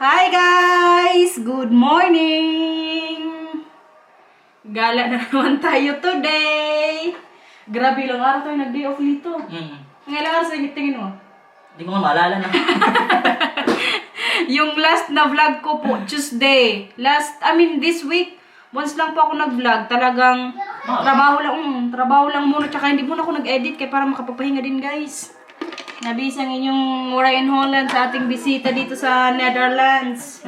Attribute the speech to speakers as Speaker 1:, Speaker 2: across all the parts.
Speaker 1: Hi guys! Good morning! Gala na naman tayo today! Grabe lang araw tayo nag-day off nito. Ang ilang araw sa tingin mo?
Speaker 2: Hindi ko nga maalala na.
Speaker 1: Yung last na vlog ko po, Tuesday. This week, once lang po ako nag-vlog. Talagang trabaho lang muna. Tsaka hindi muna ako nag-edit kaya para makapagpahinga din guys. Nabisa ang inyong Ryan Holland sa ating bisita dito sa Netherlands.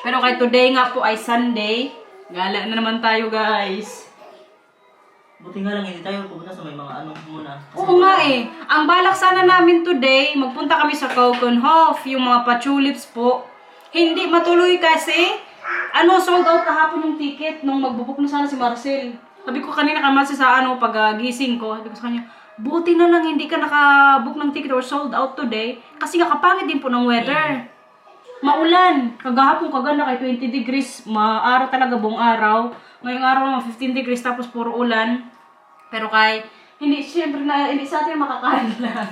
Speaker 1: Pero kay today nga po ay Sunday. Gala na naman tayo guys.
Speaker 2: Buti nga lang hindi tayo pupunta sa may mga ano muna.
Speaker 1: Oo nga eh. Ang balak sana namin today, magpunta kami sa Keukenhof, yung mga pa-tulips po. Hindi matuloy kasi, sold out kahapon yung ticket nung magbubuk na sana si Marcel. Sabi ko kanina kamasi sa pag gising ko, sabi ko sa kanya, buti na lang hindi ka nakabook ng ticket or sold out today kasi nga kapangit din po ng weather. Maulan. Kagahapon kaganda kay 20 degrees. Maaraw talaga buong araw. Ngayong araw naman 15 degrees tapos puro ulan. Pero hindi sa atin makakala.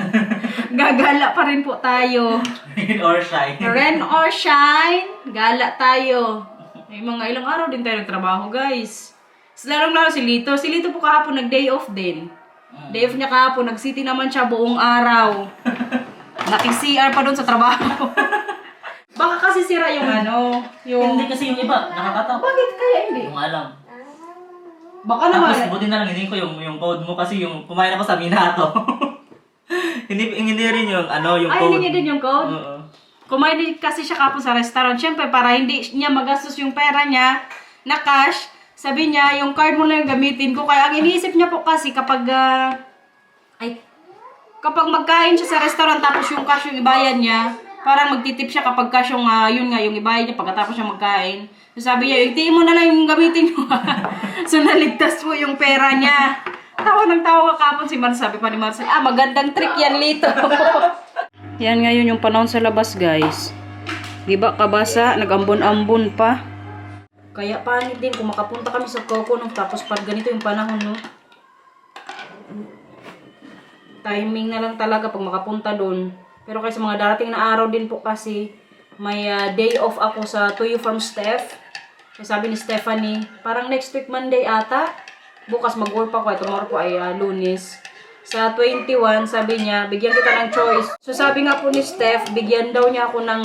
Speaker 1: Gagala pa rin po tayo.
Speaker 2: Rain or shine.
Speaker 1: Rain or shine, gala tayo. May mga ilang araw din tayo nagtrabaho guys. Lalong-lalo si Lito. Si Lito po kahapon nag-day off din. Day off niya kahapon, nag-city naman siya buong araw. Naki-CR pa doon sa trabaho. Baka kasi sira yung
Speaker 2: Hindi kasi yung iba, nakakatawa.
Speaker 1: Bakit kaya hindi?
Speaker 2: Yung alam.
Speaker 1: Baka naman.
Speaker 2: Tapos buti na lang hindi ko yung code mo kasi yung kumain ako sa Minato. hindi rin yung yung code.
Speaker 1: Hindi din yung code?
Speaker 2: Oo.
Speaker 1: Kumain din kasi siya kapon sa restaurant. Siyempre, para hindi niya magastos yung pera niya na cash, sabi niya, yung card mo lang yung gamitin ko. Kaya ang iniisip niya po kasi kapag magkain siya sa restaurant tapos yung cash yung ibayad niya, parang magtitip siya kapag cash yung, yung ibayad niya pagkatapos siya magkain. So sabi niya, itiin mo na lang yung gamitin mo. So naligtas po yung pera niya. Tawa ng tawa kapon si Marcel. Sabi pa ni Marcel, magandang trick yan, Lito. Yan ngayon yung panahon sa labas, guys. Diba kabasa, nag-ambon-ambon pa. Kaya panit din kung makapunta kami sa Keukenhof tapos pag ganito yung panahon, no? Timing na lang talaga pag makapunta doon. Pero kasi mga darating na araw din po kasi may day off ako sa Tuyo Farm Steph. Kasi sabi ni Stephanie, parang next week Monday ata. Bukas mag-work pa ko. Tomorrow po ay Lunes. Sa 21, sabi niya, bigyan kita ng choice. So sabi nga po ni Steph, bigyan daw niya ako ng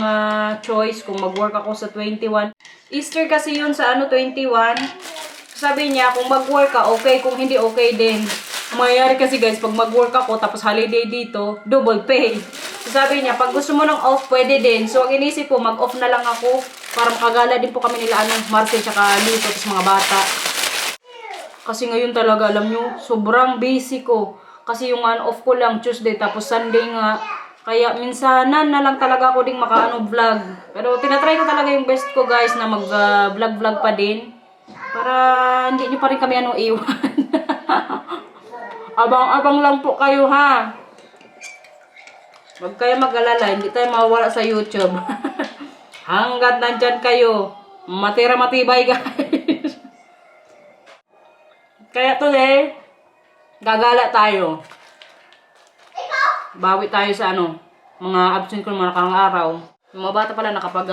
Speaker 1: choice kung mag-work ako sa 21. Easter kasi yun sa 21. So sabi niya, kung mag-work ka, okay. Kung hindi, okay din. Mayayari kasi guys, pag mag-work ako, tapos holiday dito, double pay. So sabi niya, pag gusto mo ng off, pwede din. So ang inisip ko, mag-off na lang ako para makagala din po kami nila Marcel tsaka Lito, tapos mga bata. Kasi ngayon talaga, alam nyo, sobrang busy ko. Kasi yung off ko lang Tuesday tapos Sunday nga. Kaya minsanan na lang talaga ako ding vlog. Pero tinatry ko talaga yung best ko guys na mag-vlog pa din. Para hindi nyo pa rin kami iwan. Abang-abang lang po kayo ha. Huwag kayo mag-alala, hindi tayo mawawala sa YouTube. Hanggat nandyan kayo, matira matibay guys. Kaya today, gagala tayo. Bawi tayo sa mga absent ko ng mga nakarang araw. Yung mga bata pala nakapag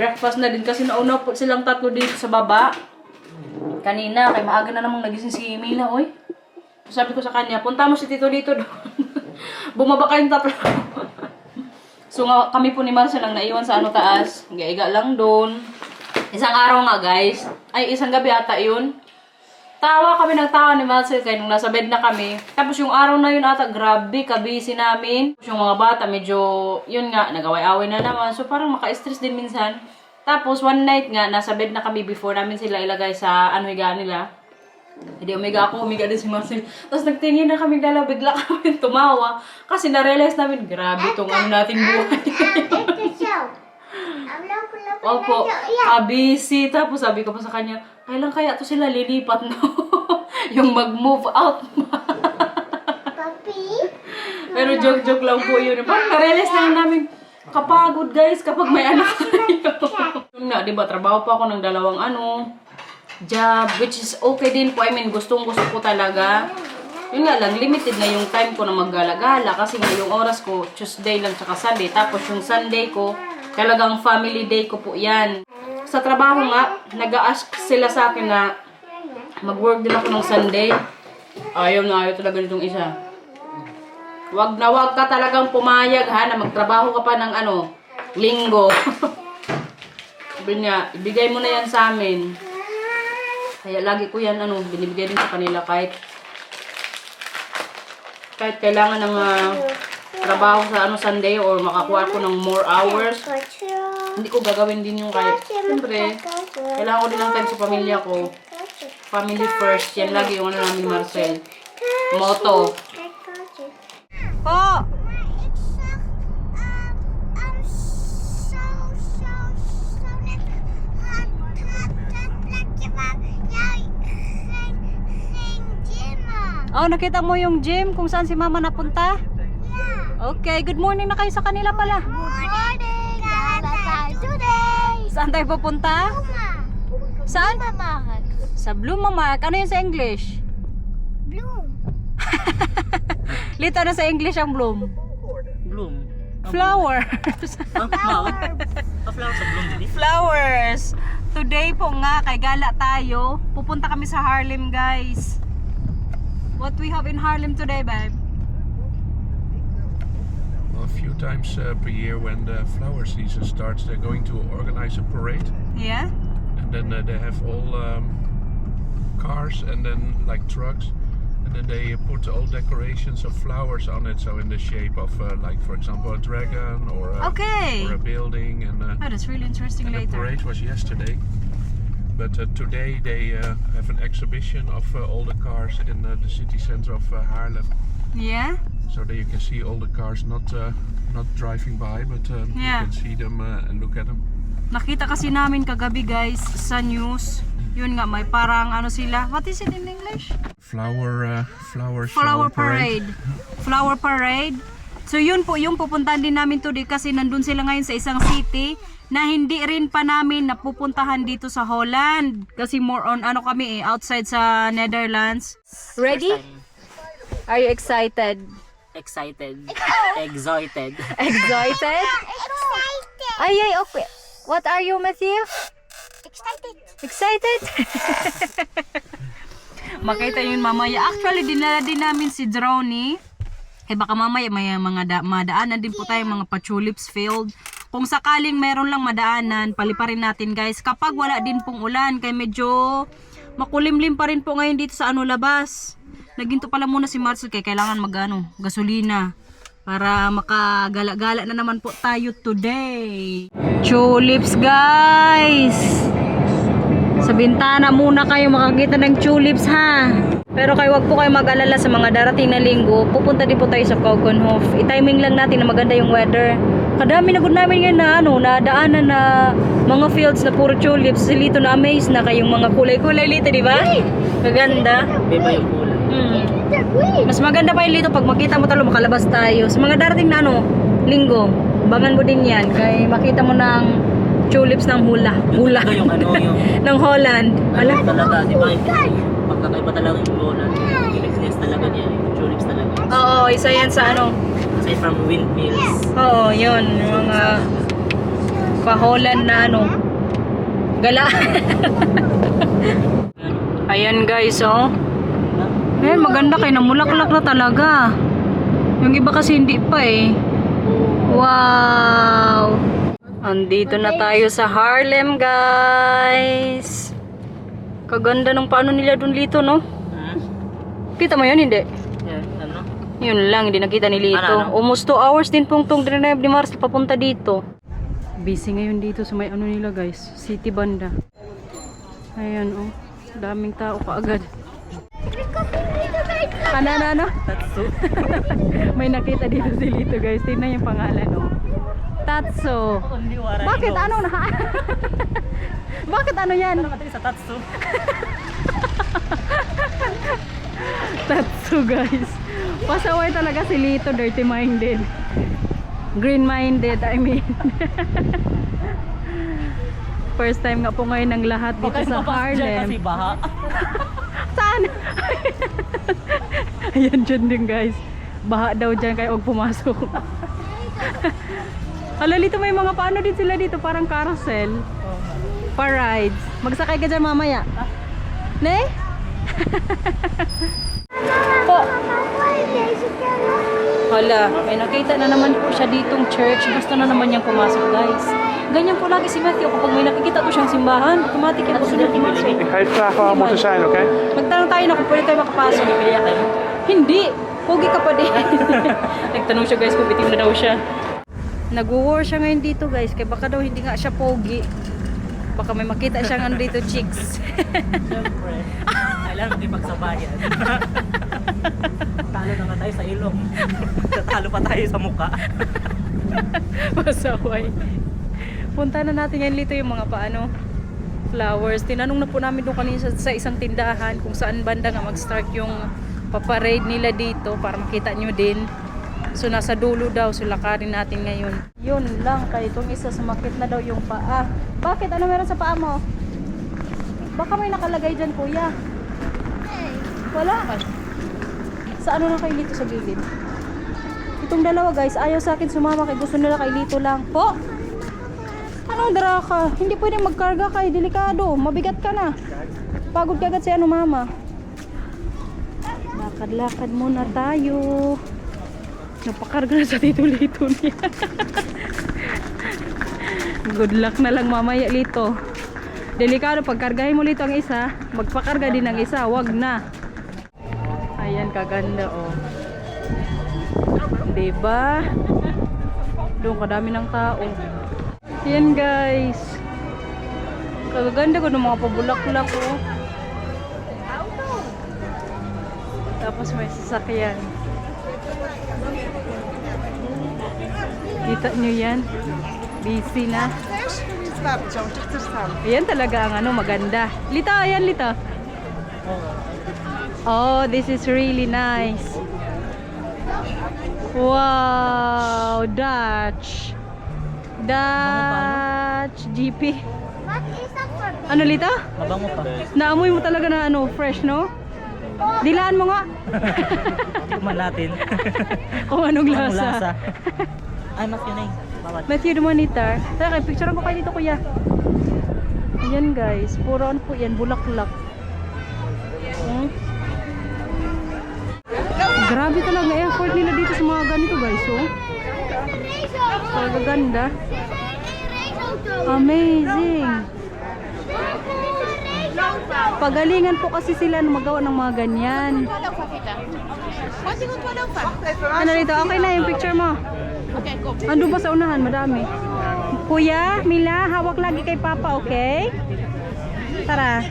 Speaker 1: breakfast na din kasi nauna po silang tatlo dito sa baba. Kanina, kay maaga na namang nagising si Mila, oy. Sabi ko sa kanya, punta mo si Tito Lito doon. Bumaba kayong tatlo. So kami po ni Marcel lang naiwan sa taas. Gaiga lang doon. Isang araw nga guys. Isang gabi ata yun. Tawa kami ng tawa ni Marcel kaya nung nasa bed na kami. Tapos yung araw na yun ata, grabe, kabisi namin. Tapos yung mga bata, medyo, yun nga, nagaway-away na naman. So parang maka-stress din minsan. Tapos one night nga, nasa bed na kami before namin sila ilagay sa higaan nila. Hindi umiga ako, umiga din si Marcel. Tapos nagtingin na kami dalawa, bigla kami tumawa. Kasi na-realize namin, grabe itong nating buhay. Opo, busy. Tapos sabi ko pa sa kanya, kailan kaya to sila lilipat, no? Yung mag-move out.
Speaker 3: Papi?
Speaker 1: Pero joke-joke lang po yun. Parang na-realize na namin, kapagod guys kapag may anak kayo. Yun nga, diba, trabaho pa ako ng dalawang job, which is okay din po. I mean, gustong-gusto ko talaga. Yun nga lang, limited na yung time ko na maggala-gala kasi nga yung oras ko, Tuesday lang tsaka Sunday. Tapos yung Sunday ko, Talagang family day ko po yan. Sa trabaho nga, nag-a-ask sila sa akin na mag-work din ako ng Sunday. Ayaw na ayaw talaga nitong isa. Wag na wag ka talagang pumayag ha, na magtrabaho ka pa ng linggo. Sabi niya, ibigay mo na yan sa amin. Kaya lagi ko yan binibigay din sa kanila kahit kailangan ng trabaho sa Sunday or makakuha ko ng more hours. Hindi ko gagawin din yung kahit, siyempre, kailangan ko din ng time sa pamilya ko. Family first. Yan lagi yung namin, Marcel. Motto. Po! Oh, nakita mo yung gym kung saan si mama napunta? Okay, good morning na kayo sa kanila pala. Saan tayo pupunta? Saan? Sa Blumamark. Ano yun sa English?
Speaker 3: Bloom.
Speaker 1: Lito na sa English ang bloom.
Speaker 2: Bloom.
Speaker 1: Flowers.
Speaker 2: Flowers sa bloom din.
Speaker 1: Flowers. Today po nga, kay gala tayo. Pupunta kami sa Harlem, guys. What we have in Harlem today, babe?
Speaker 4: Well, a few times per year when the flower season starts, they're going to organize a parade,
Speaker 1: Yeah?
Speaker 4: and then they have all cars and then like trucks, and then they put all decorations of flowers on it, so in the shape of like, for example, a dragon or
Speaker 1: Okay.
Speaker 4: or a building. And
Speaker 1: Oh, that's really interesting
Speaker 4: the
Speaker 1: later.
Speaker 4: parade was yesterday, but today they have an exhibition of all the cars in the city center of Haarlem.
Speaker 1: Yeah?
Speaker 4: So that you can see all the cars not driving by, but
Speaker 1: Yeah.
Speaker 4: you can see them and look at them.
Speaker 1: Nakita kasi namin kagabi, guys, sa news. Yun nga, may parang sila. What is it in English?
Speaker 4: Flower
Speaker 1: Flower parade. Flower parade. So yun po, yung pupuntahan din namin today kasi nandun sila ngayon sa isang city na hindi rin pa namin napupuntahan dito sa Holland. Kasi more on kami outside sa Netherlands. Ready? Are you excited?
Speaker 2: Excited. Excited.
Speaker 1: Excited? Ay, okay. What are you, Matthew?
Speaker 3: Excited.
Speaker 1: Excited? Makita yun mamaya. Actually, dinala din namin si Droney. Baka mamaya may mga madaanan din po tayo, mga pa-tulips field. Kung sakaling meron lang madaanan, paliparin natin, guys. Kapag wala din pong ulan, kaya medyo makulimlim pa rin po ngayon dito sa labas. Naginto pala muna si Marcel kaya kailangan gasolina para makagala-gala na naman po tayo today. Tulips, guys! Sa bintana muna kayo makakita ng tulips, ha? Pero wag po kayo mag-alala sa mga darating na linggo. Pupunta din po tayo sa Keukenhof. I-timing lang natin na maganda yung weather. Kadami na good namin ngayon na daanan na mga fields na puro tulips. Si Lito na amaze na kayong mga kulay-kulay, Lito, di ba? Kaganda.
Speaker 2: Iba yung kulay.
Speaker 1: Mas maganda pa yung Lito pag makita mo talo makalabas tayo. Sa mga darating na linggo, bangan mo din yan. Kaya makita mo ng tulips ng hula.
Speaker 2: Ito yung yung
Speaker 1: ng Holland. Ala?
Speaker 2: talaga, di ba? Pagkakaiba talaga yung Holland. Uniqueness talaga niya, yung tulips talaga.
Speaker 1: Oo, isa yan sa
Speaker 2: Aside from windmills.
Speaker 1: Oo, yun. Yung mga pa-Holland na gala. Ayan, guys, maganda kayo. Namulaklak na talaga. Yung iba kasi hindi pa Wow! Andito na tayo sa Harlem, guys. Kaganda ng paano nila dun Lito, no? Kita mo yun, hindi?
Speaker 2: Yan,
Speaker 1: Yun lang, hindi nakita ni Lito.
Speaker 2: Ano?
Speaker 1: Almost 2 hours din pong drive ni Marcel papunta dito. Busy ngayon dito sa may nila, guys. City banda. Ayan, daming tao kaagad. Ano?
Speaker 2: Tatsu.
Speaker 1: May nakita dito si Lito, guys. Tingnan yung pangalan, Tatsu. Bakit? Bakit yan?
Speaker 2: Ano ka sa Tatsu?
Speaker 1: Tatsu, guys. Pasaway talaga si Lito, dirty minded. Green minded, I mean. First time nga po ngayon ng lahat dito sa Harlem.
Speaker 2: Kasi baha.
Speaker 1: Saan? Ayan dyan din, guys. Baha daw dyan kaya huwag pumasok. Hala, dito may mga paano din sila dito, parang carousel. Pa-rides. Magsakay ka dyan mamaya. Ne? Po. Hala, may nakita na naman po siya ditong church. Gusto na naman niyang pumasok, guys. Ganyan po lagi si Matthew. Kapag may nakikita po siyang simbahan, automatic yan po sila pumasok.
Speaker 4: Ik ga even vragen waar we moeten zijn, oké?
Speaker 1: Magtanong tayo na kung pwede tayo makapasok. Hindi. Pogi ka pa din. Nagtanong siya, guys, kung bitim na daw siya. Nag-war siya ngayon dito, guys. Kaya baka daw hindi nga siya pogi. Baka may makita siyang ano dito, chicks.
Speaker 2: Siyempre. Kailangan makipagsabayan. Talo na nga tayo sa ilong. Talo pa tayo sa mukha.
Speaker 1: Pasaway. Punta na natin ngayon dito yung mga paano flowers. Tinanong na po namin doon kanina sa isang tindahan kung saan banda nga mag-start yung paparade nila dito para makita nyo din. So nasa dulo daw, so lakarin natin ngayon. Yun lang, kaya itong isa sumakit na daw yung paa. Bakit? Ano meron sa paa mo? Baka may nakalagay dyan, kuya. Wala. Sa ano na kay Lito sa gilid? Itong dalawa, guys, ayaw sa akin sumama kay gusto nila kay Lito lang. Po? Ano, dara ka? Hindi pwede magkarga kay delikado. Mabigat ka na. Pagod ka agad si ano, mama. Lakad-lakad muna tayo. Napakarga na sa Lito niya. Good luck na lang mamaya, Lito. Delikado, pagkargahin mo Lito ang isa, magpakarga din ang isa, wag na. Ayan, kaganda, oh. Diba? Doon kadami ng tao. Ayan, guys. Kaganda ko ng mga pabulak-bulak, oh. Tapos may sasakyan. Kita nyo yan? Busy na. Ayan talaga ang ano, maganda. Lito, ayan Lito. Oh, this is really nice. Wow, Dutch. Dutch GP.
Speaker 3: What is that for?
Speaker 1: Ano Lito?
Speaker 2: Mabango pa.
Speaker 1: Naamoy mo talaga na ano, fresh, no? Dilaan mo nga.
Speaker 2: Tuman natin.
Speaker 1: Kung anong
Speaker 2: Anong
Speaker 1: lasa.
Speaker 2: lasa? Ay, mas yun eh. Bawat.
Speaker 1: Matthew, dumanitar. Tara, picturean ko kayo dito, kuya. Ayan, guys. Puro ano po yan, bulaklak. Hmm? Grabe talaga effort nila dito sa mga ganito, guys. Oh. Talaga ganda. Amazing. Pagalingan po kasi sila na magawa ng mga ganyan. Ano dito? Okay na yung picture mo. Ando ba sa unahan? Madami. Kuya, Mila, hawak lagi kay Papa, okay? Tara.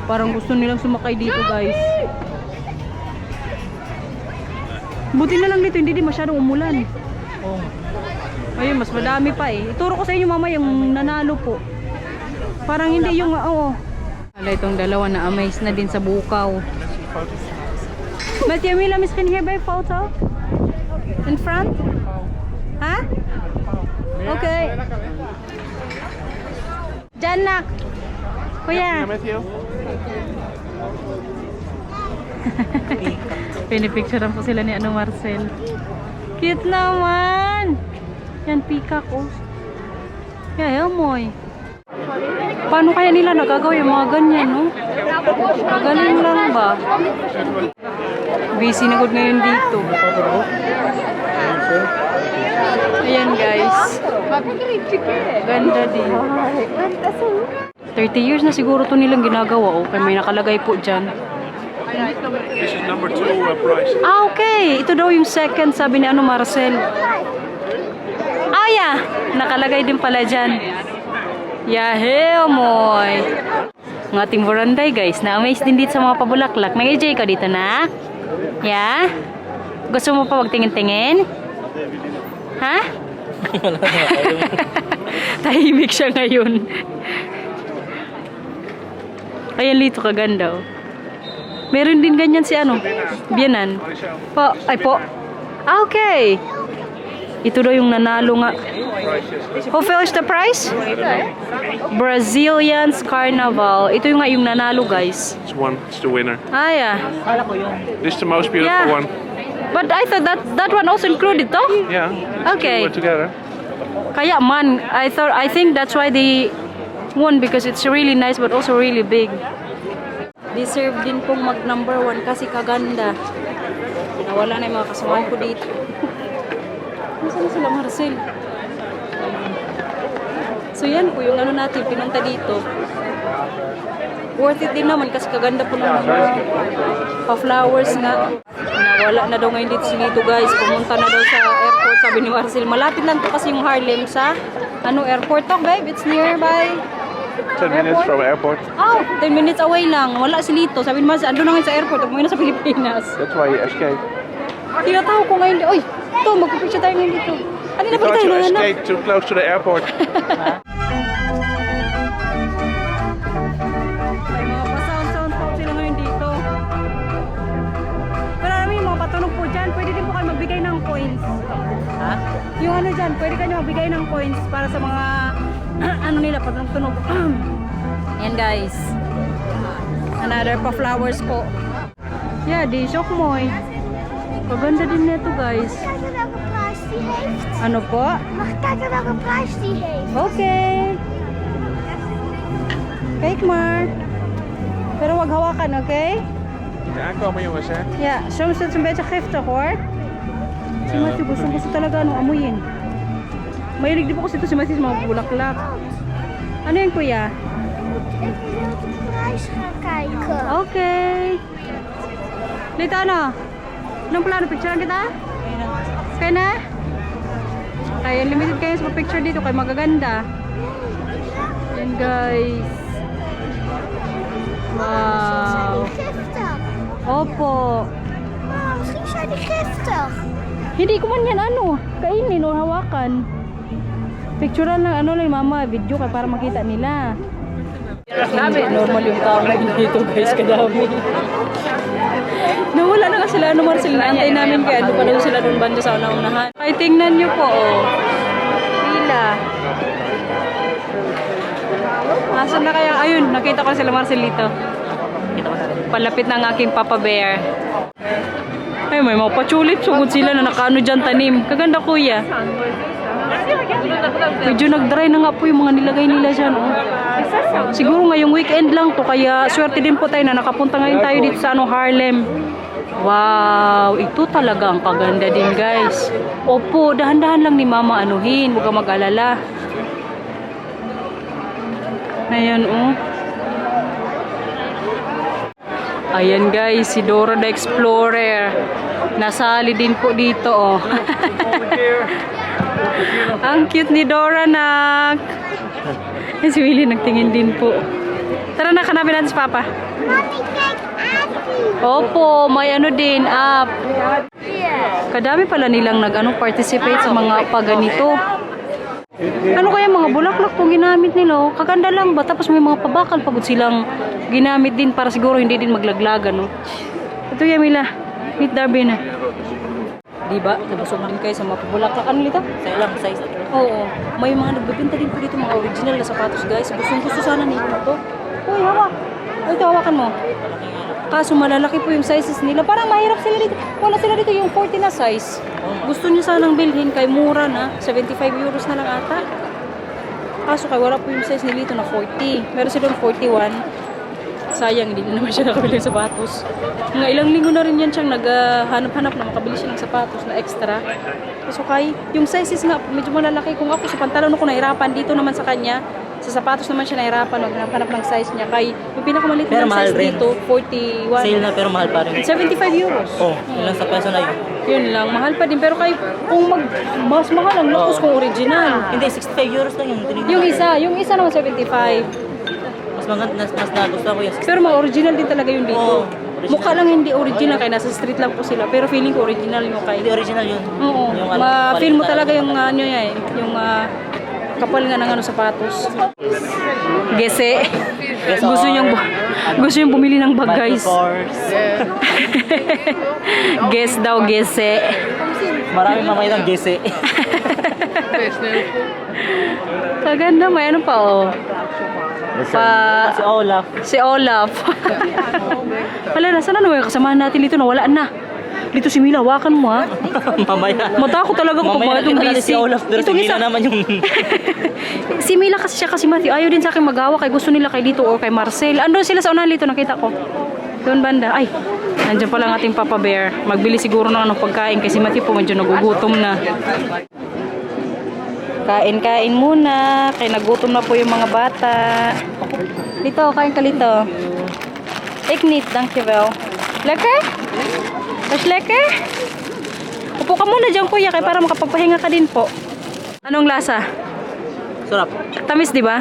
Speaker 1: Parang gusto nilang sumakay dito, guys. Buti na lang dito, hindi din masyadong umulan.
Speaker 2: Oh.
Speaker 1: Ayun, mas madami pa eh. Ituro ko sa inyo mama yung nanalo po. Parang hindi yung, oo. Wala itong dalawa na amaze na din sa bukaw. Matthew, Mila, miss, can you have a photo? In front? Ha? Okay. Diyan na. Kuya. Pinipicturean po sila ni ano Marcel. Cute naman. Yan, peacock oh. Yeah, Elmoy. Paano kaya nila nagagawa yung mga ganyan, no? Galing lang ba? Busy na good ngayon dito. Ayan, guys. Ganda din. 30 years na siguro to nilang ginagawa. Okay, may nakalagay po dyan.
Speaker 4: This is number 2 price.
Speaker 1: Ah, okay. Ito daw yung second, sabi ni ano Marcel. Ah, yeah. Nakalagay din pala dyan. Yahoo, moy. Ng ating veranday, guys. Na-amaze din dito sa mga pabulaklak. May AJ ka dito na? Yeah? Gusto mo pa magtingin-tingin? Ha? Tahimik siya ngayon. Ayan, Lito, kaganda, oh. Meron din ganyan si ano, Bianan. Po, ay po. Ah, okay. Ito daw yung nanalo nga. Who finished the prize? Brazilian's Carnival. Ito yung nga yung nanalo, guys.
Speaker 4: It's one. It's the winner.
Speaker 1: Ah, yeah.
Speaker 2: Kala ko yun.
Speaker 4: This is the most beautiful
Speaker 1: Yeah.
Speaker 4: one.
Speaker 1: But I thought that one also included, though.
Speaker 4: Yeah.
Speaker 1: Okay.
Speaker 4: We're together.
Speaker 1: Kaya man, I think that's why they won because it's really nice but also really big. Deserve din pong mag number 1 kasi kaganda. Nawala na yung mga kasamahan ko dito. Nasaan na sila, Marcel? So yan po yung ano natin, pinunta dito. Worth it din naman kasi kaganda po ng mga pa-flowers nga. Nawala na daw ngayon dito si Lito, guys. Pumunta na daw sa airport, sabi ni Marcel. Malapit lang to kasi yung Harlem sa airport. Talk, babe, it's nearby.
Speaker 4: 10 minutes from airport.
Speaker 1: Oh, 10 minutes away lang. Wala si Lito. Sabi ni Marcel, ando na ngayon sa airport. Umuwi na sa Pilipinas.
Speaker 4: That's why you escaped.
Speaker 1: Tinatawag ko ngayon. Oy, ito, magpipicture tayo ngayon dito. Ano na
Speaker 4: You
Speaker 1: ba
Speaker 4: thought
Speaker 1: tayo
Speaker 4: you
Speaker 1: na anak?
Speaker 4: escaped too close to the airport.
Speaker 1: May mga pa-sound po sila ngayon dito. Pero alam mo yung mga patunog po dyan, pwede din po kayo magbigay ng coins.
Speaker 2: Ha?
Speaker 1: Yung ano dyan, pwede kayo magbigay ng coins para sa mga ano nila, patunog-tunog. Ayan guys. Another pa-flowers po. Yeah, di shock mo eh. Paganda din nito guys.
Speaker 3: Kijken welke prijs die heeft.
Speaker 1: Ano po?
Speaker 3: Mag ik kijken welke prijs die heeft?
Speaker 1: Okay. Kijk maar. Pero wag hawakan, okay?
Speaker 4: Niet aankomen jongens hè.
Speaker 1: Ja, soms is het een beetje giftig hoor. Si Matthew, gusto talaga amuyin. Mahilig din po kasi ito si Matthew sa mga bulaklak. Ano yun kuya?
Speaker 3: Ik wil de prijs gaan kijken.
Speaker 1: Okay. Dito ano? Anong plano? Picturean kita? Kaya na? Kaya limited kayo sa picture dito kaya magaganda. Yan guys. Wow.
Speaker 3: Giftig.
Speaker 1: Opo.
Speaker 3: Oh, misschien zijn die giftig.
Speaker 1: Hindi ko man yan ano, kainin o hawakan. Picturean lang ano lang mama, video kaya para makita nila. Normal yung tao dito guys, kadami. Nawala na kasi sila, ano Marcel, naantay namin kaya doon pa daw sila doon banda sa una-unahan. Ay, tingnan nyo po, oh. Pila. Asan na kaya? Ayun, nakita ko sila Marcel dito. Palapit ng aking Papa Bear. Ay, may mga pachulit. Sugod sila na nakaano dyan tanim. Kaganda kuya. Medyo nag-dry na nga po yung mga nilagay nila dyan. Oh. Siguro ngayong weekend lang to. Kaya swerte din po tayo na nakapunta ngayon tayo dito sa Harlem. Wow, ito talaga ang kaganda din guys. Opo, dahan-dahan lang ni mama anuhin. Huwag kang mag-alala. Ayan oh. Ayan guys, si Dora the Explorer. Nasali din po dito oh. Ang cute ni Dora nak. Si Willie nagtingin din po. Tara na, kanapin natin si Papa.
Speaker 3: Mami, kijk Api.
Speaker 1: Opo, may ano din, app.
Speaker 3: Yeah.
Speaker 1: Kadami pala nilang participate sa mga paganito. Ano kaya mga bulaklak itong ginamit nila? Oh? Kaganda lang ba? Tapos may mga pabakal pagod silang ginamit din para siguro hindi din maglaglagan. No? Ito Yamila, meet Darby na. Diba? Nabusog din kayo sa mga bulaklak. Ano nito?
Speaker 2: Sa ilang size?
Speaker 1: Oo. May mga nagbebenta din po dito mga original na sapatos guys. Gusto sana nito to. Uy, hawak. Ito, hawakan mo. Kaso malalaki po yung sizes nila. Parang mahirap sila dito. Wala sila dito yung 40 na size. Gusto niyo sanang bilhin kay mura na. 75 euros na lang ata. Kaso kay wala po yung size nila dito na 40. Meron silang 41. Sayang, hindi na naman siya nakabili ng sapatos. Mga ilang linggo na rin yan siyang naghanap-hanap na makabili siya ng sapatos na extra. Kaso kay, yung sizes nga, medyo malalaki. Kung ako sa pantalon ko nahirapan, dito naman sa kanya, sa sapatos naman siya nahirapan, maghanap ng size niya. Kay, yung pinakamaliit
Speaker 2: Pero
Speaker 1: na
Speaker 2: mahal
Speaker 1: size
Speaker 2: rin.
Speaker 1: dito, 41.
Speaker 2: Sale na pero mahal pa rin.
Speaker 1: 75 euros.
Speaker 2: Oh, ilang sa peso na yun.
Speaker 1: Yun lang, mahal pa din. Pero kay, kung mas mahal ang locos kung original.
Speaker 2: Hindi, 65 euros lang yung tinignan.
Speaker 1: Yung isa naman 75.
Speaker 2: Mas maganda, mas nagustuhan ko yung 65.
Speaker 1: Pero mga original din talaga yung dito.
Speaker 2: Oo, original.
Speaker 1: Mukha lang hindi original kaya nasa street lang po sila. Pero feeling ko original yung kay.
Speaker 2: Hindi original yun.
Speaker 1: Oo.
Speaker 2: Yung
Speaker 1: Ma-feel mo
Speaker 2: quality
Speaker 1: talaga yung ano yan, yung kapal nga ng sapatos. Gese. Gusto yung bumili ng bag guys. Guess daw gese.
Speaker 2: Maraming mamayang gese.
Speaker 1: Kaganda, may ano pa oh.
Speaker 2: Si Olaf.
Speaker 1: Si Olaf. Wala na, sana naman yung kasamahan natin dito na wala na. Dito si Mila, hawakan mo ha.
Speaker 2: Mamaya.
Speaker 1: Matakot talaga kapag
Speaker 2: Mamaya
Speaker 1: mga itong
Speaker 2: nakita natin
Speaker 1: busy.
Speaker 2: si Olaf, pero
Speaker 1: Itong
Speaker 2: si Mila
Speaker 1: isa-
Speaker 2: naman yung...
Speaker 1: Si Mila kasi siya kasi Matthew, ayaw din sa akin magawa kay gusto nila kay Lito or kay Marcel. Andun sila sa unahan Lito, nakita ko. Doon banda. Ay, nandiyan pala ang ating Papa Bear. Magbili siguro ng pagkain kasi Matthew po medyo nagugutom na. Kain-kain muna. Kaya nagutom na po yung mga bata. Lito, kain ka Lito. Ik niet, dankjewel. Lekker? Was lekker? Upo ka muna dyan kuya kaya para makapagpahinga ka din po. Anong lasa?
Speaker 2: Sarap.
Speaker 1: Tamis, di ba?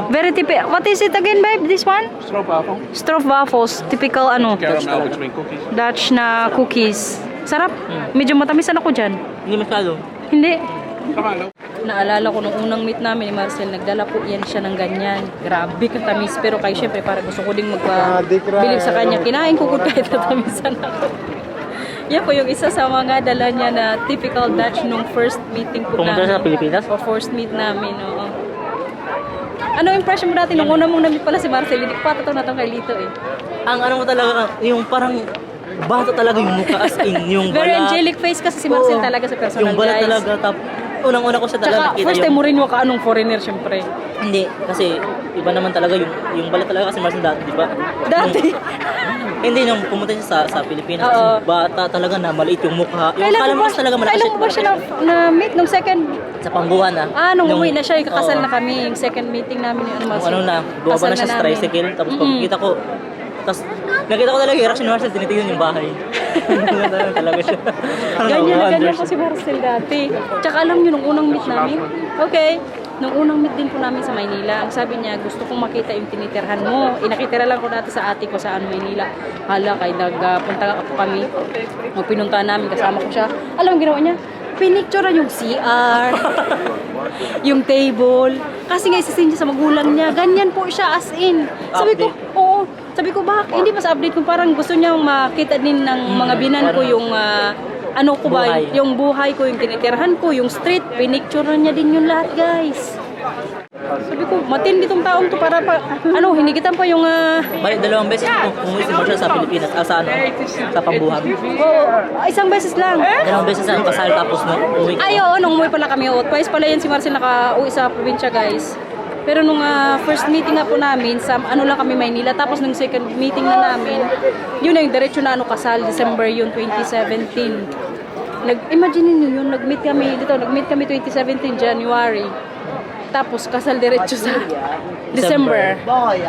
Speaker 1: Very typical. What is it again, babe? This one?
Speaker 4: Stroopwafel.
Speaker 1: Stroopwafels. Typical, ano,
Speaker 4: Caramel between cookies.
Speaker 1: Dutch na cookies. Sarap. Medyo matamisan ako dyan.
Speaker 2: Hindi masyado.
Speaker 1: Hindi.
Speaker 4: Kamalo.
Speaker 1: Naalala ko nung unang meet namin ni Marcel, nagdala po yan siya ng ganyan. Grabe katamis. Pero kay syempre, para gusto ko ding magpa-believe sa kanya. Kinain ko kung kahit natamisan ako. Yan po yung isa sa mga dala niya na typical Dutch nung first meeting po
Speaker 2: Pumunta
Speaker 1: namin.
Speaker 2: sa Pilipinas?
Speaker 1: O first meet namin, oo. Ano impression mo dati nung una mong na-meet pala si Marcel? Hindi ko pa totoo na itong kay Lito eh.
Speaker 2: Ang ano mo talaga, yung parang bata talaga yung mukha as in, yung
Speaker 1: Very
Speaker 2: balat.
Speaker 1: angelic face kasi si Marcel
Speaker 2: Oo.
Speaker 1: talaga sa personal,
Speaker 2: Yung balat
Speaker 1: guys.
Speaker 2: talaga, unang-una ko siya talaga
Speaker 1: Tsaka
Speaker 2: nakita
Speaker 1: first time mo rin yung kaanong foreigner syempre.
Speaker 2: Hindi, kasi iba naman talaga yung balat talaga kasi Marcel dati, di ba?
Speaker 1: Dati?
Speaker 2: Hindi, nung pumunta siya sa Pilipinas,
Speaker 1: Oo.
Speaker 2: yung bata talaga na maliit yung mukha. Yung
Speaker 1: Kailan
Speaker 2: akala
Speaker 1: mo
Speaker 2: mo
Speaker 1: ba,
Speaker 2: kasi talaga malaki
Speaker 1: kailan mo ba siya na-meet? Nung second?
Speaker 2: sa Pambuhan na.
Speaker 1: Nung umuwi na siya, kakasal
Speaker 2: Oo.
Speaker 1: na kami. Yung second meeting namin ni
Speaker 2: Kung
Speaker 1: Marcel.
Speaker 2: ano na, bumaba
Speaker 1: Kasal
Speaker 2: na siya sa
Speaker 1: namin.
Speaker 2: tricycle, tapos pagkita ko, tapos nakita ko talaga yung reaction ni Marcel, tinitignan yung bahay. Ganun talaga siya.
Speaker 1: Ganyan na
Speaker 2: Ano,
Speaker 1: ganyan ko si Marcel dati. Tsaka alam nyo, nung unang meet namin, okay, nung unang meet din po namin sa Maynila, ang sabi niya, gusto kong makita yung tinitirhan mo. Inakitira lang ko dati sa ate ko sa Maynila. Hala, kay nagpunta ako kami. Nung pinuntahan namin, kasama ko siya. Alam mo ginawa niya? Pinicturean yung CR, yung table. Kasi nga isasin niya sa magulang niya. Ganyan po siya as in. Sabi ko, oo. Sabi ko, bakit? Hindi mas update kung parang gusto niyang makita din ng mga binan ko yung ano ko ba,
Speaker 2: Buhay.
Speaker 1: yung buhay ko, yung tinitirhan ko, yung street, pinicturean niya din yung lahat, guys. Sabi ko, matindi tong taong to para pa, ano, hinigitan pa yung,
Speaker 2: Balik dalawang beses ako umuwi si Marcel sa Pilipinas, sa ano, sa Pambuhan.
Speaker 1: oo, isang beses lang.
Speaker 2: Dalawang beses na kasal tapos no, umuwi ko.
Speaker 1: Ay, oo, nung umuwi pala kami, twice pala yan si Marcel naka-uwi sa probinsya, guys. Pero nung first meeting nga po namin, sa ano lang kami Maynila, tapos nung second meeting na namin, yun na yung diretso na ano kasal, December yun, 2017. Imagine niyo yun, nag-meet kami 2017 January. Tapos kasal diretso sa December.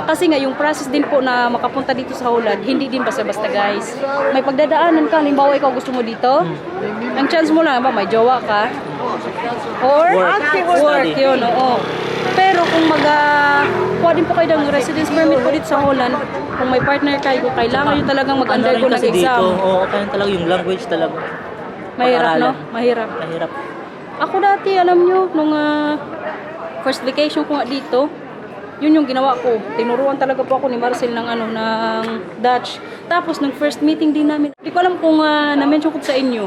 Speaker 1: Kasi nga yung process din po na makapunta dito sa Holland, hindi din basta-basta, guys. May pagdadaanan ka, halimbawa ikaw gusto mo dito, ang chance mo lang ba may jowa ka or work
Speaker 2: Study.
Speaker 1: yun, oo. Pero kung kuha din po kayo ng residence permit po dito sa Holland, kung may partner kayo, kailangan nyo talagang mag-undergo
Speaker 2: Ano rin
Speaker 1: ng
Speaker 2: kasi
Speaker 1: exam.
Speaker 2: dito, oo, kaya talaga yung language talaga.
Speaker 1: Mahirap, no?
Speaker 2: Pag-aralan.
Speaker 1: Mahirap.
Speaker 2: Mahirap.
Speaker 1: Ako dati, alam nyo, nung first vacation ko nga dito, yun yung ginawa ko. Tinuruan talaga po ako ni Marcel ng Dutch. Tapos, nung first meeting din namin, hindi ko alam kung na-mention ko sa inyo.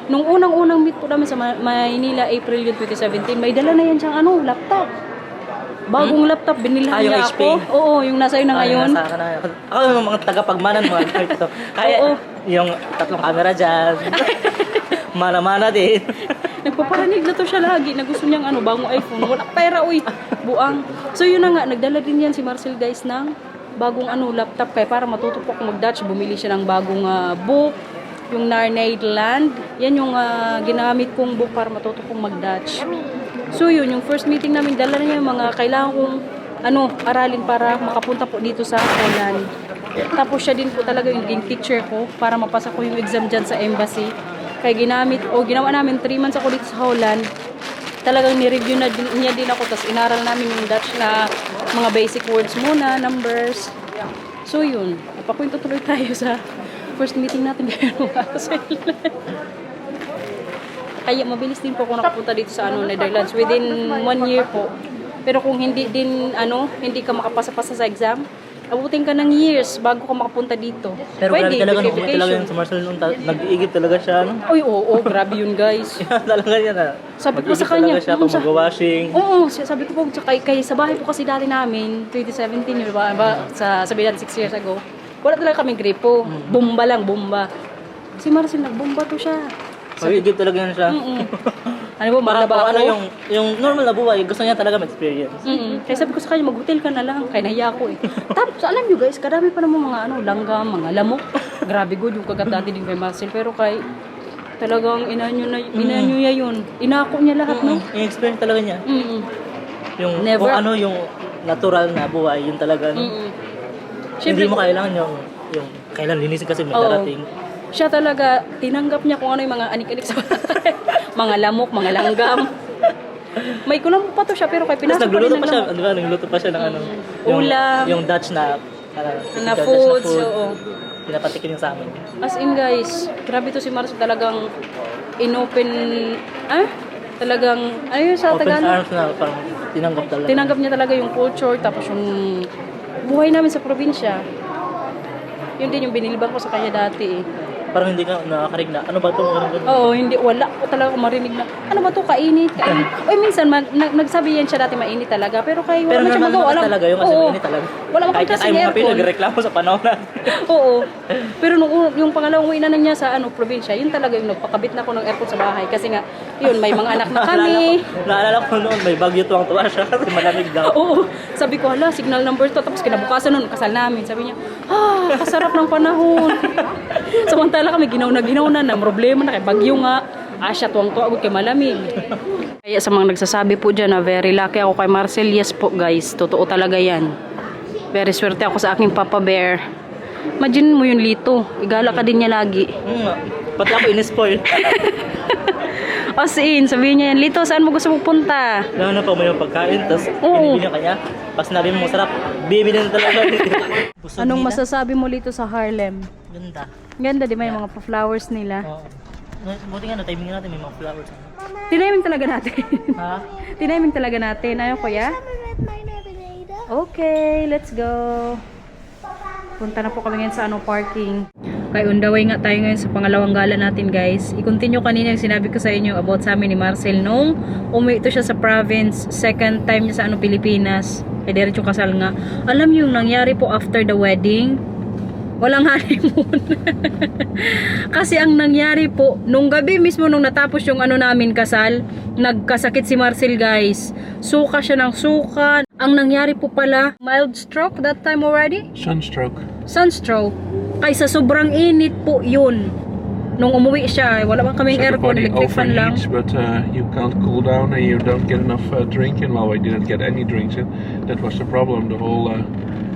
Speaker 1: Nung unang meet po namin sa Maynila, April yun, 2017, may dala na yan siyang laptop. Bagong laptop, binilhan
Speaker 2: yung
Speaker 1: niya
Speaker 2: HP?
Speaker 1: ako. Oo, yung nasa na ngayon.
Speaker 2: Nasa akin na. Ako yung mga tagapagmanan mga ito. Kaya
Speaker 1: Oo.
Speaker 2: yung tatlong camera dyan. Mana-mana din.
Speaker 1: Nagpaparanig na to siya lagi na gusto niyang bagong iPhone. Wala pera, uy. Buang. So yun na nga, nagdala din yan si Marcel, guys, ng bagong laptop kaya para matuto po akong mag-Dutch. Bumili siya ng bagong book, yung Nederland. Yan yung ginamit kong book para matuto kong mag-Dutch. So yun, yung first meeting namin, dala na niya yung mga kailangan kong aralin para makapunta po dito sa Holland. Tapos siya din po talaga yung naging teacher ko para mapasa ko yung exam dyan sa embassy. Kaya ginawa namin 3 months ako dito sa Holland. Talagang ni-review na niya din ako, tapos inaral namin yung Dutch na mga basic words muna, numbers. So yun, napakwento tuloy tayo sa first meeting natin. Kaya mabilis din po ako nakapunta dito sa Netherlands within 1 year po. Pero kung hindi din hindi ka makapasa-pasa sa exam, abutin ka ng years bago ka makapunta dito.
Speaker 2: Pero grabe talaga, nung umuwi
Speaker 1: verification.
Speaker 2: talaga yung sa Marcel nung nag-iigib talaga siya. No?
Speaker 1: Uy, oo, grabe yun, guys.
Speaker 2: Talaga yan
Speaker 1: Sabi ko sa
Speaker 2: Mag-iigib
Speaker 1: kanya,
Speaker 2: talaga siya pag mag-washing.
Speaker 1: Oo, sabi ko po, kay sa bahay po kasi dati namin, 2017 yun, ba, sabi natin 6 years ago, wala talaga kaming gripo. Bomba lang, bomba. Si Marcel nagbomba to siya.
Speaker 2: Pagigib talaga yan siya.
Speaker 1: Ano ba,
Speaker 2: Para
Speaker 1: malaba
Speaker 2: ano
Speaker 1: ako?
Speaker 2: yung normal na buhay, gusto niya talaga ma-experience.
Speaker 1: Kaya sabi ko sa kanya, mag-hotel ka na lang. Kaya nahiya ako eh. Tapos alam nyo guys, kadami pa naman mga langgam, mga lamok. Grabe good yung kagat dati din kay Marcel. Pero kay talagang inanyo niya yun. Inako niya lahat, no?
Speaker 2: Yung experience talaga niya. Yung
Speaker 1: Never.
Speaker 2: kung ano yung natural na buhay, yun talaga. No? Hindi mo kailangan yung kailan linisin kasi may darating.
Speaker 1: Siya talaga, tinanggap niya kung ano yung mga anik-anik sa bahay. Mga lamok, mga langgam. May kulang pa to siya, pero kay
Speaker 2: Tapos
Speaker 1: pinasok pa rin
Speaker 2: nagluluto
Speaker 1: ng
Speaker 2: pa siya,
Speaker 1: lamok.
Speaker 2: di ba? Nagluluto pa siya ng ano.
Speaker 1: Ulam.
Speaker 2: Yung Dutch na
Speaker 1: Na foods, oo.
Speaker 2: pinapatikin yung sa amin.
Speaker 1: As in guys, grabe to si Marcel talagang inopen, talagang, ano yun sa
Speaker 2: Open
Speaker 1: Tagalog?
Speaker 2: arms na parang tinanggap talaga.
Speaker 1: Tinanggap niya talaga yung culture, tapos yung buhay namin sa probinsya. Yun din yung binilibang ko sa kanya dati eh.
Speaker 2: Parang hindi ka nakakarig na, ano ba ito?
Speaker 1: Oo, hindi, wala ko talaga marinig na, ano ba to, kainit. Uy, minsan, nagsabi yan siya dati mainit talaga, pero kay
Speaker 2: Pero
Speaker 1: wala siya
Speaker 2: normal
Speaker 1: magawa.
Speaker 2: naman talaga yung kasi mainit talaga.
Speaker 1: Wala
Speaker 2: Kahit
Speaker 1: makita
Speaker 2: na
Speaker 1: sa
Speaker 2: tayo mga
Speaker 1: aircon.
Speaker 2: pinagreklamo sa panahon na.
Speaker 1: Oo. Pero yung pangalawang uwi na niya sa probinsya, yun talaga yung nagpakabit na ako ng aircon sa bahay. Kasi nga, yun, may mga anak na kami.
Speaker 2: Naalala ko noon, may bagyo tuwang-tuwa siya kasi malamig daw.
Speaker 1: Oo. Sabi ko, hala, signal number 2. Tapos kinabukasan nun, kasal namin. Sabi niya, kasarap ng panahon. Samantala kami, ginaw na problema na kay bagyo nga. Siya, tuwang-tuwa ako kay malamig. Kaya sa mga nagsasabi po dyan na very lucky ako kay Marcel, yes po guys, totoo talaga yan. Very swerte ako sa aking Papa Bear. Imagine mo yun, Lito. Igala ka din niya lagi.
Speaker 2: Pati ako in-spoil.
Speaker 1: As in, sabihin niya yan, Lito, saan mo gusto magpunta?
Speaker 2: Lalo na pag may pagkain, tapos
Speaker 1: Oo.
Speaker 2: binibili kanya. Pas sinabi mo masarap, bibili na talaga. Busog
Speaker 1: Anong
Speaker 2: nila.
Speaker 1: masasabi mo, Lito, sa Harlem?
Speaker 2: Ganda.
Speaker 1: Ganda, di ba yung mga flowers nila?
Speaker 2: Oo. Buti nga, timing natin may mga flowers.
Speaker 1: Tinaming talaga natin.
Speaker 2: Ha?
Speaker 1: Tinaming talaga natin. Ayaw, kuya?
Speaker 3: With my navigator.
Speaker 1: Okay, let's go. Punta na po kami ngayon sa parking. Kay on the way nga tayo ngayon sa pangalawang gala natin, guys. I-continue kanina yung sinabi ko sa inyo about sa amin ni Marcel nung umuwi to siya sa province. Second time niya sa Pilipinas. Kaya diretso kasal nga. Alam niyo yung nangyari po after the wedding? Walang honeymoon. Kasi ang nangyari po, nung gabi mismo nung natapos yung namin kasal, nagkasakit si Marcel, guys. Suka siya ng suka. Ang nangyari po pala, mild stroke that time already?
Speaker 4: Sunstroke.
Speaker 1: Sunstroke. Kaysa sobrang init po yun. Nung umuwi siya, wala bang kaming
Speaker 4: So the
Speaker 1: aircon,
Speaker 4: body
Speaker 1: electric fan lang.
Speaker 4: overheats, but you can't cool down and you don't get enough drink in. Well, we didn't get any drinks in. That was the problem the whole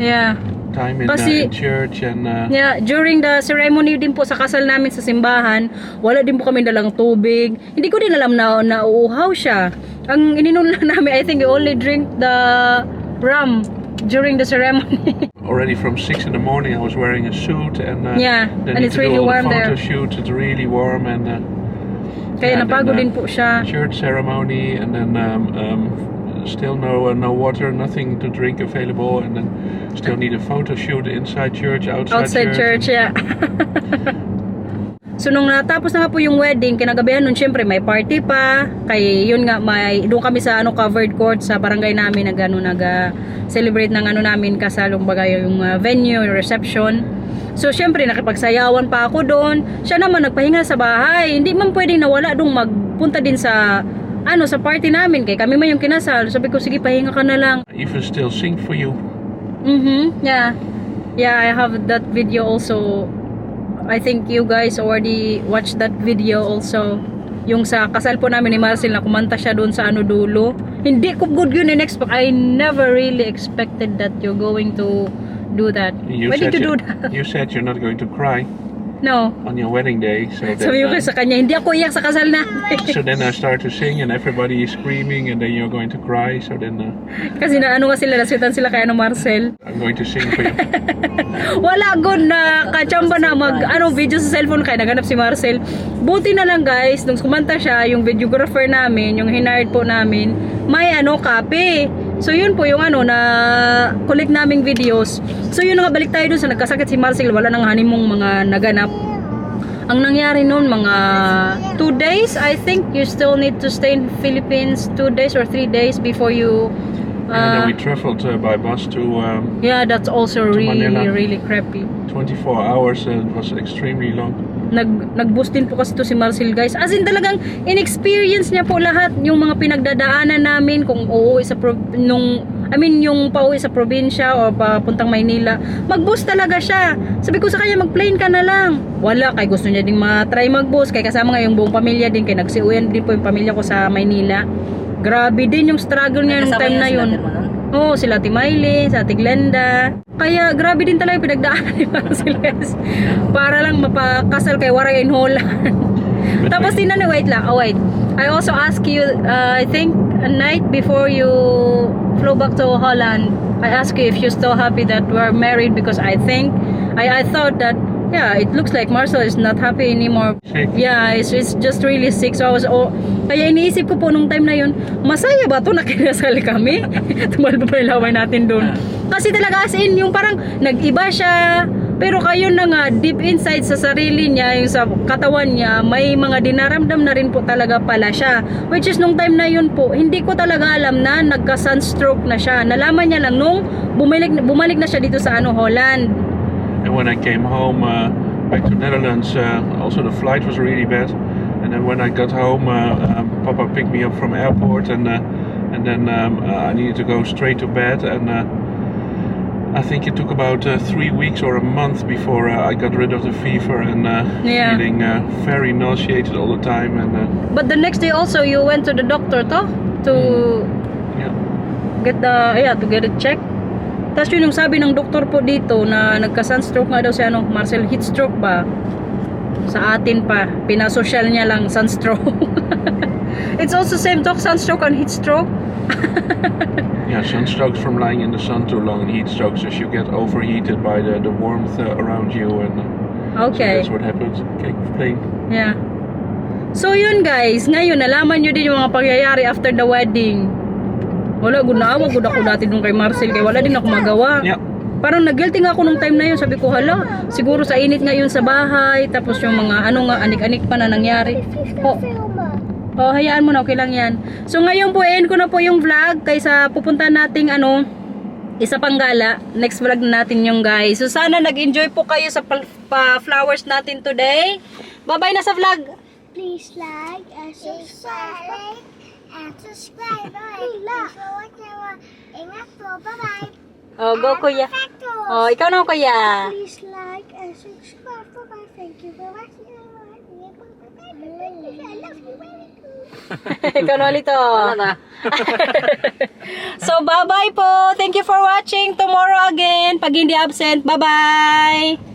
Speaker 1: Yeah.
Speaker 4: time in
Speaker 1: Kasi-
Speaker 4: church and
Speaker 1: Yeah, during the ceremony din po sa kasal namin sa simbahan, wala din po kami dalang tubig. Hindi ko din alam na nauuhaw siya. Ang ininom lang namin, I think we only drink the rum during the ceremony.
Speaker 4: already from 6 in the morning I was wearing a suit and
Speaker 1: Yeah,
Speaker 4: then
Speaker 1: and
Speaker 4: need
Speaker 1: it's
Speaker 4: to do
Speaker 1: really
Speaker 4: all
Speaker 1: warm
Speaker 4: the
Speaker 1: there.
Speaker 4: photo shoots. It's really warm and
Speaker 1: Kaya
Speaker 4: and
Speaker 1: napagod
Speaker 4: then,
Speaker 1: din po siya.
Speaker 4: church ceremony and then still no water, nothing to drink available, and then still need a photo shoot inside church, outside
Speaker 1: Church, yeah. So nung natapos na nga po yung wedding, kinagabihan nun syempre may party pa. Kay yun nga doon kami sa covered court sa barangay namin nag-celebrate ng namin kasal, kumbaga yung venue, yung reception. So syempre nakipagsayawan pa ako doon. Siya naman nagpahinga sa bahay. Hindi man pwedeng nawala doon magpunta din sa sa party namin, kay kami man yung kinasal. Sabi ko, sige, pahinga ka na lang.
Speaker 4: Even still sing for you.
Speaker 1: Yeah. Yeah, I have that video also. I think you guys already watched that video also. Yung sa kasal po namin ni Marcel na kumanta siya doon sa dulo. Hindi ko good yun in-expect. I never really expected that you're going to do that. Why did you do that?
Speaker 4: You said you're not going to cry
Speaker 1: No.
Speaker 4: on your wedding day. So
Speaker 1: Sabi ko
Speaker 4: then,
Speaker 1: sa kanya, hindi ako iyak sa kasal na.
Speaker 4: so then I start to sing and everybody is screaming and then you're going to cry. So then
Speaker 1: Kasi naswetan sila kay Marcel.
Speaker 4: I'm going to sing for you.
Speaker 1: Wala good na kachamba na video sa cellphone kaya naganap si Marcel. Buti na lang guys, nung kumanta siya, yung videographer namin, yung hired po namin, may copy. So yun po yung na collect naming videos. So yun nga, balik tayo dun sa nagkasakit si Marcel, wala nang honeymoon mga naganap. Ang nangyari noon mga 2 days, I think you still need to stay in Philippines 2 days or 3 days before you
Speaker 4: And then we traveled by bus to
Speaker 1: yeah, that's also
Speaker 4: to
Speaker 1: really
Speaker 4: Manila.
Speaker 1: really crappy.
Speaker 4: 24 hours. It was extremely long.
Speaker 1: nag-boost din po kasi to si Marcel, guys. As in talagang in-experience niya po lahat yung mga pinagdadaanan namin kung uuwi sa yung pauwi sa probinsya o papuntang Maynila. Mag-boost talaga siya. Sabi ko sa kanya, mag-plane ka na lang. Wala, kay gusto niya ding ma-try mag-boost. Kay kasama nga yung buong pamilya din. Kay nagsiuwian din po yung pamilya ko sa Maynila. Grabe din yung struggle niya nung time na yun. Oo, sila Ate Miley, sa Ate Glenda. Kaya grabe din talaga yung pinagdaanan ni Marcel, guys. Para lang mapakasal kay Waray in Holland. Tapos wait lang. Oh, wait. I also ask you, I think a night before you flew back to Holland, I asked you if you're still happy that we're married, because I thought that, yeah, it looks like Marcel is not happy anymore.
Speaker 4: Sick.
Speaker 1: Yeah, it's just really sick. So I was, kaya iniisip ko po nung time na yun, masaya ba to na kinasal kami? Tumal pa palaway natin doon. Kasi talaga as in, yung parang nag-iba siya, pero kayo na nga, deep inside sa sarili niya, yung sa katawan niya, may mga dinaramdam na rin po talaga pala siya. Which is nung time na yun po, hindi ko talaga alam na nagka-sunstroke na siya. Nalaman niya lang nung bumalik na siya dito sa Holland.
Speaker 4: And when I came home back to Netherlands, also the flight was really bad. And then when I got home, Papa picked me up from airport, and then I needed to go straight to bed. And I think it took about 3 weeks or a month before I got rid of the fever and
Speaker 1: Yeah.
Speaker 4: feeling very nauseated all the time. And
Speaker 1: But the next day also, you went to the doctor to
Speaker 4: yeah.
Speaker 1: to get it checked. Tapos yun yung sabi ng doktor po dito na nagka-sunstroke nga daw si Marcel, heat stroke ba? Sa atin pa, pinasosyal niya lang sunstroke. It's also same talk, sunstroke and heat stroke.
Speaker 4: Yeah, sunstrokes from lying in the sun too long, and heat strokes as you get overheated by the warmth around you, and
Speaker 1: Okay.
Speaker 4: so that's what happens. Okay, plane.
Speaker 1: Yeah. So yun guys, ngayon nalaman nyo din yung mga pangyayari after the wedding. Wala, gunawag gud ako dati nung kay Marcel, kaya wala din ako magawa.
Speaker 4: Yeah.
Speaker 1: Parang nag-guilty nga ako nung time na yun. Sabi ko, hala, siguro sa init nga yun sa bahay. Tapos yung mga anik-anik pa na nangyari. Oh, hayaan mo na, okay lang yan. So ngayon po, end ko na po yung vlog. Kaysa pupunta nating isa pang gala. Next vlog na natin yung guys. So sana nag-enjoy po kayo sa flowers natin today. Bye-bye na sa vlog.
Speaker 3: Please like and subscribe. Ingat po. Bye-bye.
Speaker 1: Oh, go kuya. Oh, ikaw na kuya.
Speaker 3: Please like and subscribe. Bye-bye. Thank you for watching. I love you very much.
Speaker 1: Ikaw na ulit So, bye-bye po. Thank you for watching. Tomorrow again. Pag hindi absent, bye-bye.